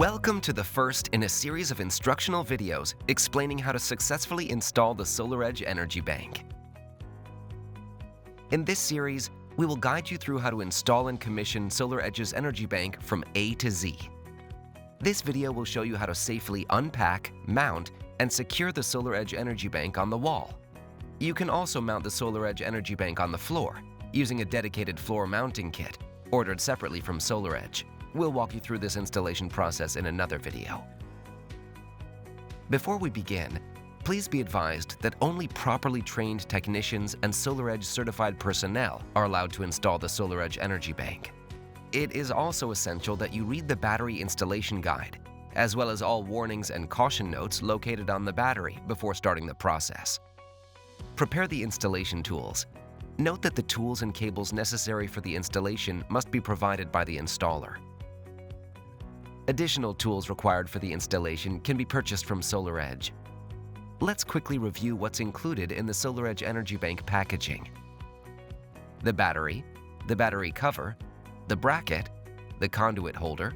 Welcome to the first in a series of instructional videos explaining how to successfully install the SolarEdge Energy Bank. In this series, we will guide you through how to install and commission SolarEdge's Energy Bank from A to Z. This video will show you how to safely unpack, mount, and secure the SolarEdge Energy Bank on the wall. You can also mount the SolarEdge Energy Bank on the floor using a dedicated floor mounting kit ordered separately from SolarEdge. We'll walk you through this installation process in another video. Before we begin, please be advised that only properly trained technicians and SolarEdge certified personnel are allowed to install the SolarEdge Energy Bank. It is also essential that you read the battery installation guide, as well as all warnings and caution notes located on the battery before starting the process. Prepare the installation tools. Note that the tools and cables necessary for the installation must be provided by the installer. Additional tools required for the installation can be purchased from SolarEdge. Let's quickly review what's included in the SolarEdge Energy Bank packaging. The battery cover, the bracket, the conduit holder,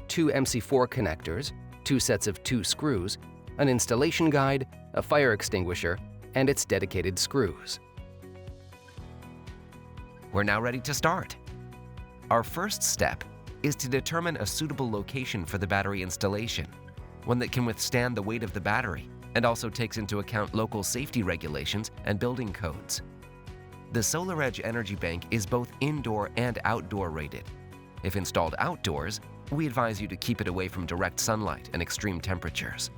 2 MC4 connectors, 2 sets of 2 screws, an installation guide, a fire extinguisher, and its dedicated screws. We're now ready to start. Our first step is to determine a suitable location for the battery installation, one that can withstand the weight of the battery and also takes into account local safety regulations and building codes. The SolarEdge Energy Bank is both indoor and outdoor rated. If installed outdoors, we advise you to keep it away from direct sunlight and extreme temperatures.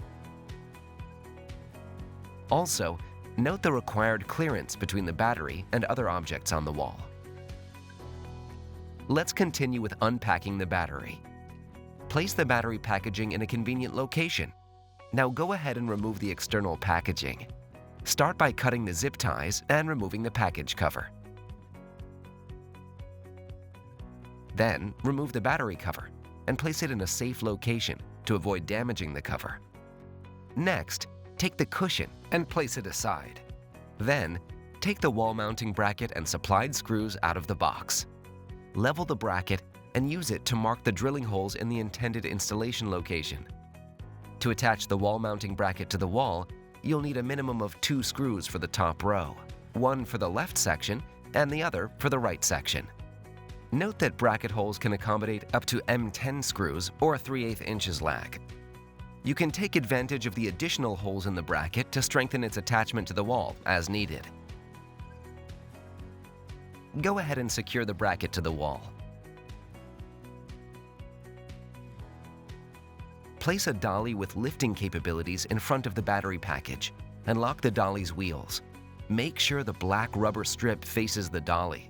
Also, note the required clearance between the battery and other objects on the wall. Let's continue with unpacking the battery. Place the battery packaging in a convenient location. Now go ahead and remove the external packaging. Start by cutting the zip ties and removing the package cover. Then remove the battery cover and place it in a safe location to avoid damaging the cover. Next, take the cushion and place it aside. Then, take the wall mounting bracket and supplied screws out of the box. Level the bracket and use it to mark the drilling holes in the intended installation location. To attach the wall mounting bracket to the wall, you'll need a minimum of 2 screws for the top row, one for the left section and the other for the right section. Note that bracket holes can accommodate up to M10 screws or 3/8 inches lag. You can take advantage of the additional holes in the bracket to strengthen its attachment to the wall as needed. Go ahead and secure the bracket to the wall. Place a dolly with lifting capabilities in front of the battery package and lock the dolly's wheels. Make sure the black rubber strip faces the dolly.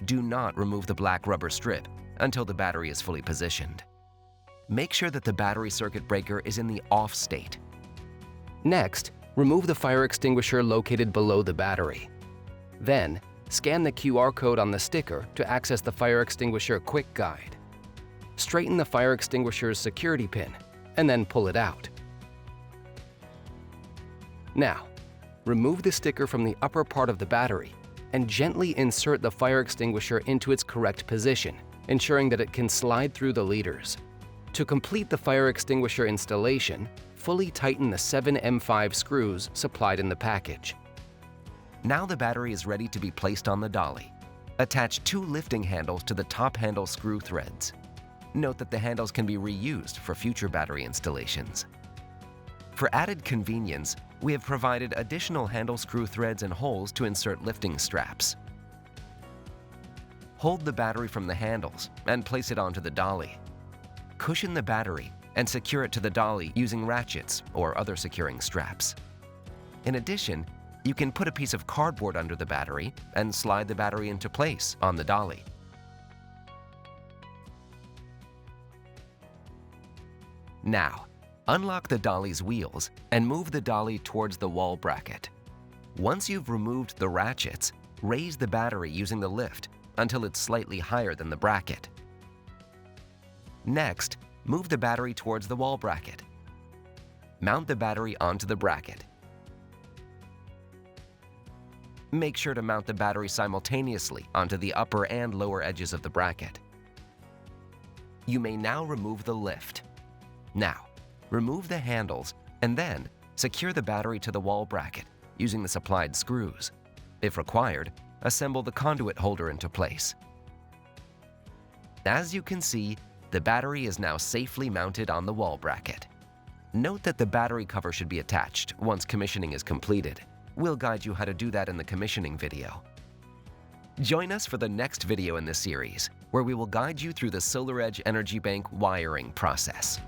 Do not remove the black rubber strip until the battery is fully positioned. Make sure that the battery circuit breaker is in the off state. Next, remove the fire extinguisher located below the battery. Then, scan the QR code on the sticker to access the fire extinguisher quick guide. Straighten the fire extinguisher's security pin and then pull it out. Now, remove the sticker from the upper part of the battery and gently insert the fire extinguisher into its correct position, ensuring that it can slide through the leaders. To complete the fire extinguisher installation, fully tighten the 7 M5 screws supplied in the package. Now the battery is ready to be placed on the dolly. Attach 2 lifting handles to the top handle screw threads. Note that the handles can be reused for future battery installations. For added convenience, we have provided additional handle screw threads and holes to insert lifting straps. Hold the battery from the handles and place it onto the dolly. Cushion the battery and secure it to the dolly using ratchets or other securing straps. In addition, you can put a piece of cardboard under the battery and slide the battery into place on the dolly. Now, unlock the dolly's wheels and move the dolly towards the wall bracket. Once you've removed the ratchets, raise the battery using the lift until it's slightly higher than the bracket. Next, move the battery towards the wall bracket. Mount the battery onto the bracket. Make sure to mount the battery simultaneously onto the upper and lower edges of the bracket. You may now remove the lift. Now, remove the handles and then secure the battery to the wall bracket using the supplied screws. If required, assemble the conduit holder into place. As you can see, the battery is now safely mounted on the wall bracket. Note that the battery cover should be attached once commissioning is completed. We'll guide you how to do that in the commissioning video. Join us for the next video in this series, where we will guide you through the SolarEdge Energy Bank wiring process.